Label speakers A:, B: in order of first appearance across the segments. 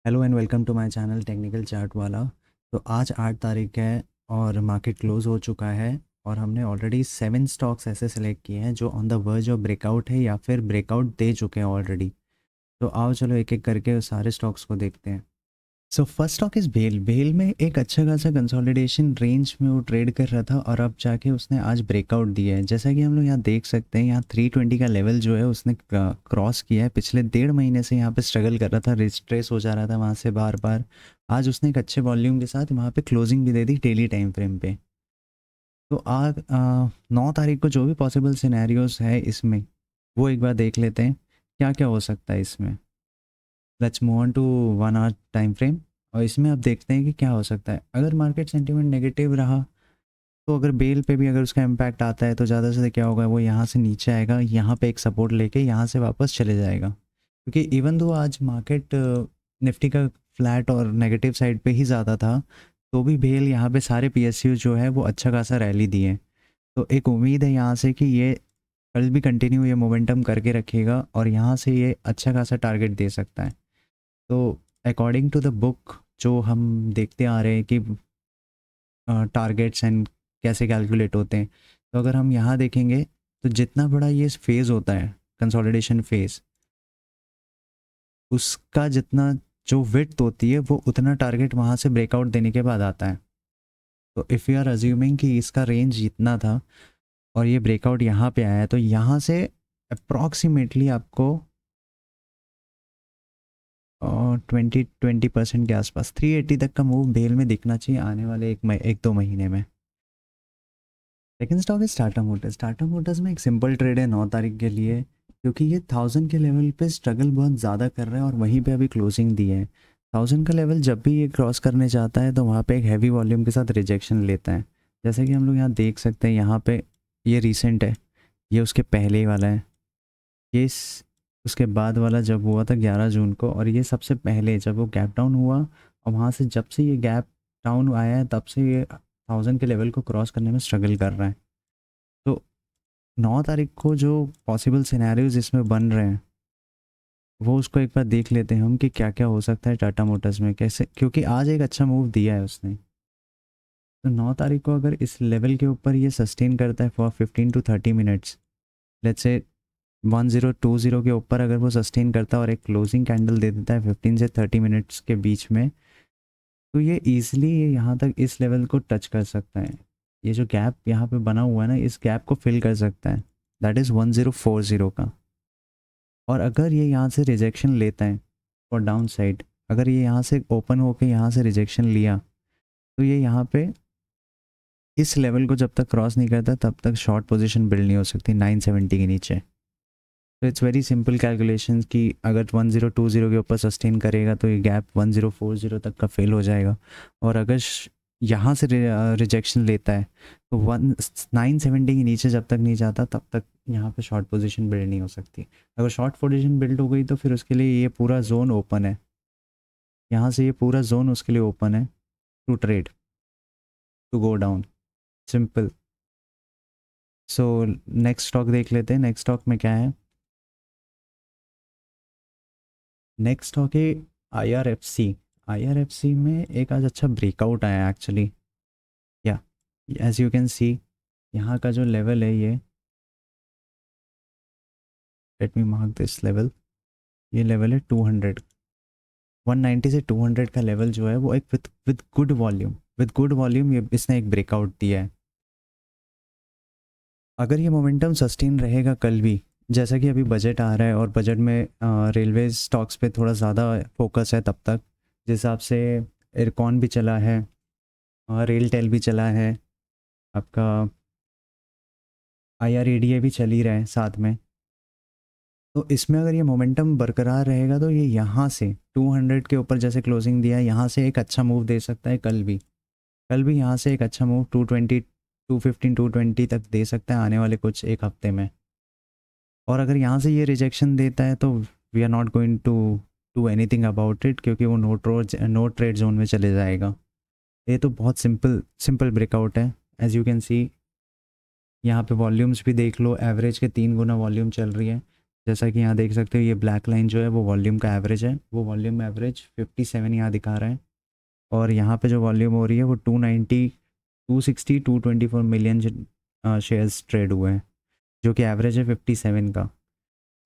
A: Hello and welcome to my channel technical chart वाला। तो आज 8 तारीख है और मार्केट क्लोज हो चुका है और हमने ऑलरेडी 7 स्टॉक्स ऐसे सेलेक्ट किए हैं जो on the verge of breakout है या फिर ब्रेकआउट दे चुके हैं ऑलरेडी। तो आओ चलो एक एक करके उस सारे स्टॉक्स को देखते हैं। सो फर्स्ट स्टॉक इज़ भेल। भेल में एक अच्छा खासा कंसोलिडेशन रेंज में वो ट्रेड कर रहा था और अब जाके उसने आज ब्रेकआउट दिया है। जैसा कि हम लोग यहाँ देख सकते हैं, यहाँ 320 का लेवल जो है उसने क्रॉस किया है। पिछले 1.5 महीने से यहाँ पे स्ट्रगल कर रहा था, रिट्रेस हो जा रहा था वहाँ से बार बार। आज उसने एक अच्छे वॉल्यूम के साथ वहाँ पे क्लोजिंग भी दे दी डेली टाइम फ्रेम पे। तो आज 9 तारीख को जो भी पॉसिबल सिनेरियोज है इसमें वो एक बार देख लेते हैं क्या क्या हो सकता है इसमें। Let's move on to 1 hour time frame और इसमें आप देखते हैं कि क्या हो सकता है। अगर मार्केट सेंटीमेंट नेगेटिव रहा तो अगर बेल पे भी अगर उसका इम्पैक्ट आता है तो ज़्यादा से क्या होगा, वो यहाँ से नीचे आएगा, यहाँ पे एक सपोर्ट लेके यहाँ से वापस चले जाएगा। क्योंकि इवन दो आज मार्केट निफ्टी का फ्लैट और नेगेटिव साइड पे ही ज़्यादा था, तो भी बेल यहाँ पे सारे पीएसयू जो है वो अच्छा खासा रैली दिए। तो एक उम्मीद है यहाँ से कि ये कल भी कंटिन्यू ये मोमेंटम करके रखेगा और यहाँ से ये अच्छा खासा टारगेट दे सकता है। तो अकॉर्डिंग टू द बुक जो हम देखते आ रहे हैं कि टारगेट्स एंड कैसे कैलकुलेट होते हैं, तो अगर हम यहाँ देखेंगे तो जितना बड़ा ये फेज़ होता है कंसोलिडेशन फेज़, उसका जितना जो विड्थ होती है वो उतना टारगेट वहाँ से ब्रेकआउट देने के बाद आता है। तो इफ़ यू आर अज्यूमिंग कि इसका रेंज इतना था और ये ब्रेकआउट यहाँ पे आया है, तो यहाँ से अप्रॉक्सीमेटली आपको 20% के आसपास 380 तक का मूव बेल में दिखना चाहिए आने वाले एक दो महीने में। सेकेंड स्टॉक है टाटा मोटर्स। टाटा मोटर्स में एक सिंपल ट्रेड है 9 तारीख के लिए, क्योंकि ये 1000 के लेवल पे स्ट्रगल बहुत ज़्यादा कर रहा है और वहीं पे अभी क्लोजिंग दी है। 1000 का लेवल जब भी ये क्रॉस करने जाता है तो वहाँ पे एक हैवी वॉल्यूम के साथ रिजेक्शन लेता है। जैसे कि हम लोग यहाँ देख सकते हैं, यहाँ पे ये रिसेंट है, ये उसके पहले ही वाला है, ये उसके बाद वाला जब हुआ था 11 जून को, और ये सबसे पहले जब वो गैप डाउन हुआ और वहाँ से जब से ये गैप डाउन आया है तब से ये 1000 के लेवल को क्रॉस करने में स्ट्रगल कर रहा है। तो 9 तारीख को जो पॉसिबल सिनेरियोज इसमें बन रहे हैं वो उसको एक बार देख लेते हैं हम कि क्या क्या हो सकता है टाटा मोटर्स में कैसे, क्योंकि आज एक अच्छा मूव दिया है उसने। तो 9 तारीख को अगर इस लेवल के ऊपर ये सस्टेन करता है for 15 to 30 minutes, let's say 1020 के ऊपर अगर वो सस्टेन करता है और एक क्लोजिंग कैंडल दे देता है 15 से 30 मिनट्स के बीच में, तो ये ईजिली ये यहाँ तक इस लेवल को टच कर सकता है। ये जो गैप यहाँ पे बना हुआ है ना, इस गैप को फिल कर सकता है, दैट इज़ 1040 का। और अगर ये यहाँ से रिजेक्शन लेता है और डाउन साइड, अगर ये यहाँ से ओपन होके यहाँ से रिजेक्शन लिया, तो ये यहाँ पे इस लेवल को जब तक क्रॉस नहीं करता तब तक शॉर्ट पोजीशन बिल्ड नहीं हो सकती 970 के नीचे। तो इट्स वेरी सिंपल कैलकुलेशन कि अगर 1020 के ऊपर सस्टेन करेगा तो ये गैप 1040 तक का फेल हो जाएगा, और अगर यहाँ से रिजेक्शन लेता है तो 970 के नीचे जब तक नहीं जाता तब तक यहाँ पे शॉर्ट पोजीशन बिल्ड नहीं हो सकती। अगर शॉर्ट पोजीशन बिल्ड हो गई तो फिर उसके लिए ये पूरा जोन ओपन है, यहाँ से ये पूरा जोन उसके लिए ओपन है to trade, to go down, simple. So next stock देख लेते हैं। नेक्स्ट स्टॉक में क्या है, नेक्स्ट स्टॉक है IRFC। IRFC में एक आज अच्छा ब्रेकआउट आया एक्चुअली, या एज यू कैन सी यहाँ का जो लेवल है ये, let me mark this level, ये लेवल है 200। 190 से 200 का लेवल जो है वो एक with good volume, with good volume ये इसने एक ब्रेकआउट दिया है। अगर ये मोमेंटम सस्टेन रहेगा कल भी, जैसा कि अभी बजट आ रहा है और बजट में रेलवे स्टॉक्स पे थोड़ा ज़्यादा फोकस है, तब तक जिस हिसाब से एयरकॉन भी चला है और रेल टेल भी चला है, आपका IRADA भी चल ही रहा है साथ में। तो इसमें अगर ये मोमेंटम बरकरार रहेगा तो ये यहाँ से 200 के ऊपर जैसे क्लोजिंग दिया है, यहाँ से एक अच्छा मूव दे सकता है कल भी। कल भी यहाँ से एक अच्छा मूव 220, 215, 220 तक दे सकता है आने वाले कुछ एक हफ्ते में। और अगर यहाँ से ये रिजेक्शन देता है तो we are not going to do anything about it, क्योंकि वो नो ट्रेड जोन में चले जाएगा। ये तो बहुत सिंपल सिंपल ब्रेकआउट है। एज यू कैन सी यहाँ पे वॉल्यूम्स भी देख लो, एवरेज के 3 गुना वॉल्यूम चल रही है। जैसा कि यहाँ देख सकते हो ये ब्लैक लाइन जो है वो वॉल्यूम का एवरेज है, वो वॉल्यूम एवरेज 57 यहाँ दिखा रहा है। और यहाँ पे जो वॉल्यूम हो रही है वो 290 260 224 मिलियन शेयर्स ट्रेड हुए हैं, जो कि एवरेज है 57 का।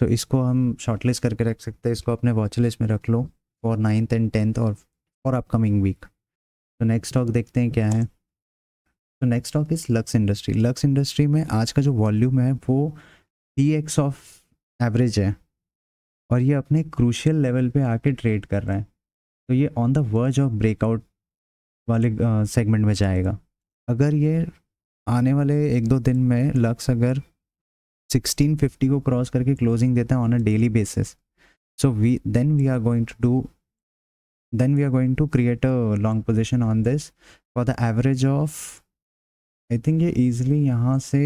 A: तो इसको हम शॉर्टलिस्ट करके रख सकते हैं, इसको अपने वॉच लिस्ट में रख लो फॉर 9th एंड 10th और फॉर अपकमिंग वीक। तो नेक्स्ट स्टॉक देखते हैं क्या है। तो next stock is lux industry. Lux industry में आज का जो वॉल्यूम है वो 3x ऑफ एवरेज है, और ये अपने क्रूशियल लेवल पे आके ट्रेड कर रहा है। तो ये on the verge of breakout वाले सेगमेंट में जाएगा। अगर ये आने वाले 1-2 दिन में लक्स अगर 1650 को क्रॉस करके क्लोजिंग देता है on a daily basis, so we are going to create a long position on this for the average of, I think ये easily यहाँ से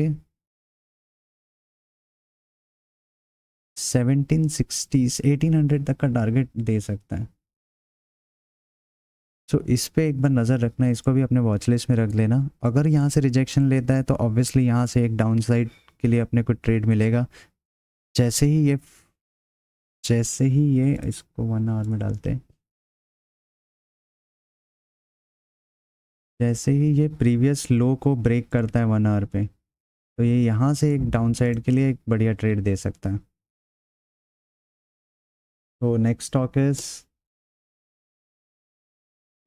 A: 1760 1800 तक का टारगेट दे सकता है। सो इस पे एक बार नज़र रखना है, इसको भी अपने वॉच लिस्ट में रख लेना। अगर यहाँ से रिजेक्शन लेता है तो ऑब्वियसली यहाँ से एक डाउन साइड के लिए अपने को ट्रेड मिलेगा। जैसे ही ये इसको 1 आवर में डालते हैं, जैसे ही ये प्रीवियस लो को ब्रेक करता है 1 आवर पे, तो ये यहाँ से एक डाउन साइड के लिए एक बढ़िया ट्रेड दे सकता है। तो next stock is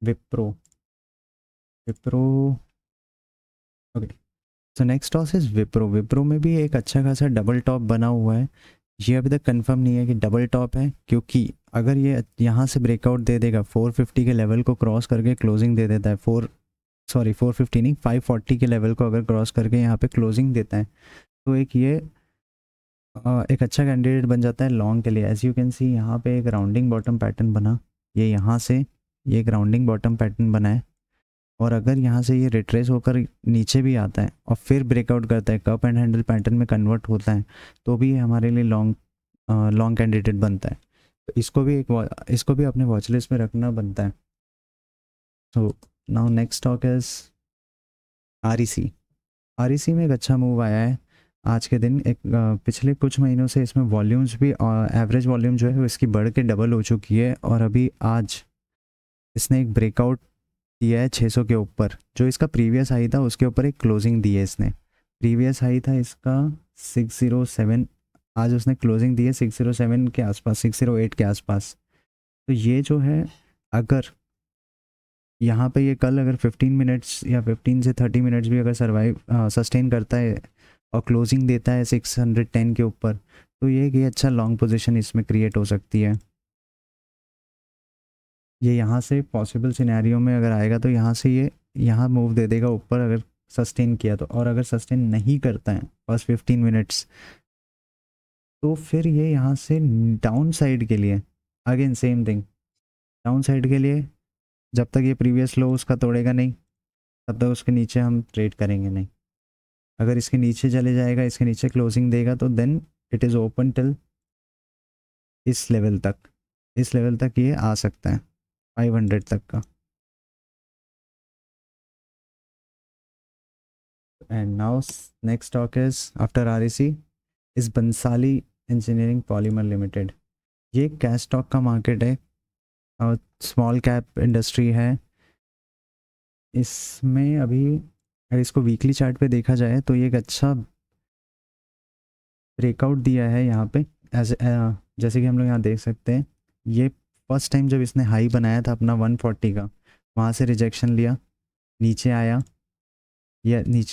A: Wipro. Wipro okay, तो next stock is Wipro. Wipro में भी एक अच्छा खासा डबल टॉप बना हुआ है। ये अभी तक कंफर्म नहीं है कि डबल टॉप है, क्योंकि अगर ये यहाँ से ब्रेकआउट दे देगा 450 के लेवल को क्रॉस करके क्लोजिंग दे देता है, 450 नहीं 540 के लेवल को अगर क्रॉस करके यहाँ पे क्लोजिंग देता है, तो एक अच्छा कैंडिडेट बन जाता है लॉन्ग के लिए। एज यू कैन सी यहाँ पे एक राउंडिंग बॉटम पैटर्न बना, ये यहाँ से ये एक राउंडिंग बॉटम पैटर्न बना है, और अगर यहाँ से ये रिट्रेस होकर नीचे भी आता है और फिर ब्रेकआउट करता है, कप एंड हैंडल पैटर्न में कन्वर्ट होता है, तो भी ये हमारे लिए लॉन्ग कैंडिडेट बनता है। तो इसको भी अपने वॉच लिस्ट में रखना बनता है। तो now next stock is REC. REC में एक अच्छा मूव आया है आज के दिन। पिछले कुछ महीनों से इसमें वॉल्यूम्स भी, एवरेज वॉल्यूम जो है वो इसकी बढ़ के डबल हो चुकी है, और अभी आज इसने एक ब्रेकआउट दिया है 600 के ऊपर। जो इसका प्रीवियस हाई था उसके ऊपर एक क्लोजिंग दी है इसने। प्रीवियस हाई था इसका 607, आज उसने क्लोजिंग दी है 607 के आसपास, 608 के आसपास। तो ये जो है, अगर यहाँ पे ये कल अगर 15 मिनट्स या 15 से 30 मिनट्स भी अगर सस्टेन करता है और क्लोजिंग देता है 610 के ऊपर, तो ये अच्छा लॉन्ग पोजीशन इसमें क्रिएट हो सकती है। ये यहाँ से पॉसिबल सिनेरियो में अगर आएगा तो यहाँ से ये यहाँ मूव दे देगा ऊपर अगर सस्टेन किया तो, और अगर सस्टेन नहीं करता है फर्स्ट 15 मिनट्स, तो फिर ये यहाँ से डाउन साइड के लिए again same thing, down side के लिए जब तक ये प्रीवियस लो उसका तोड़ेगा नहीं, तब तक उसके नीचे हम ट्रेड करेंगे नहीं। अगर इसके नीचे चले जाएगा, इसके नीचे क्लोजिंग देगा, तो then it is open till इस लेवल तक ये आ सकता है 500 तक का। And now next stock is after REC is Bansali engineering polymer limited. ये कैश स्टॉक का मार्केट है और स्मॉल कैप इंडस्ट्री है। इसमें अभी अगर इसको वीकली चार्ट पे देखा जाए तो ये एक अच्छा ब्रेकआउट दिया है यहाँ पे, जैसे कि हम लोग यहाँ देख सकते हैं। ये फर्स्ट टाइम जब इसने हाई बनाया था अपना 140 का, वहाँ से रिजेक्शन लिया, नीचे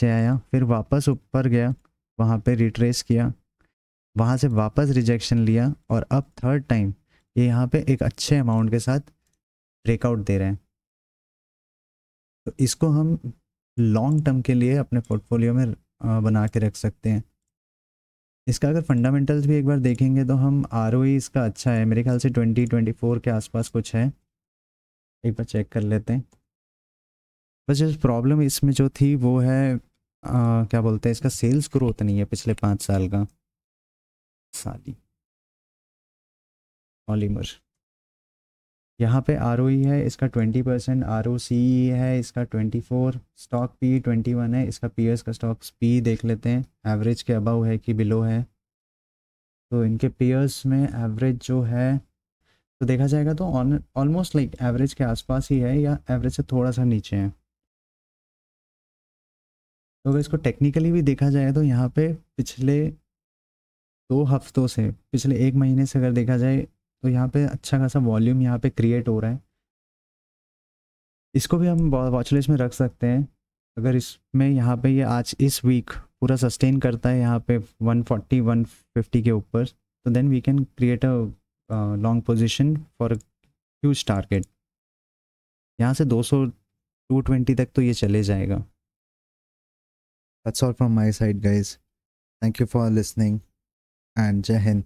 A: आया, फिर वापस ऊपर गया, वहाँ पे रिट्रेस किया, वहाँ से वापस रिजेक्शन लिया, और अब थर्ड टाइम ये यहाँ पे एक अच्छे अमाउंट के साथ ब्रेकआउट दे रहे हैं। तो इसको हम लॉन्ग टर्म के लिए अपने पोर्टफोलियो में बना के रख सकते हैं। इसका अगर फंडामेंटल्स भी एक बार देखेंगे तो हम आरओई इसका अच्छा है, मेरे ख्याल से 20-24 के आसपास कुछ है, एक बार चेक कर लेते हैं। बस जो प्रॉब्लम इसमें जो थी वो है क्या बोलते हैं, इसका सेल्स ग्रोथ नहीं है पिछले 5 साल का। साली पॉलीमर, यहाँ पे आरओई है इसका 20%, आरओसी है इसका 24, स्टॉक पी 21 है इसका। पीएस का स्टॉक पी देख लेते हैं, एवरेज के अबव है कि बिलो है। तो इनके पेयर्स में एवरेज जो है तो देखा जाएगा तो ऑलमोस्ट लाइक एवरेज के आसपास ही है या एवरेज से थोड़ा सा नीचे है। तो अगर इसको टेक्निकली भी देखा जाए तो यहाँ पे पिछले 2 हफ्तों से, पिछले 1 महीने से अगर देखा जाए तो यहाँ पे अच्छा खासा वॉल्यूम यहाँ पे क्रिएट हो रहा है। इसको भी हम वॉच लिस्ट में रख सकते हैं। अगर इसमें यहाँ पे ये आज इस वीक पूरा सस्टेन करता है यहाँ पे 140 150 के ऊपर, तो then we can create a long position for huge target. यहाँ से 200 220 तक तो ये चले जाएगा। That's all from my side guys, thank you for listening and जय हिंद।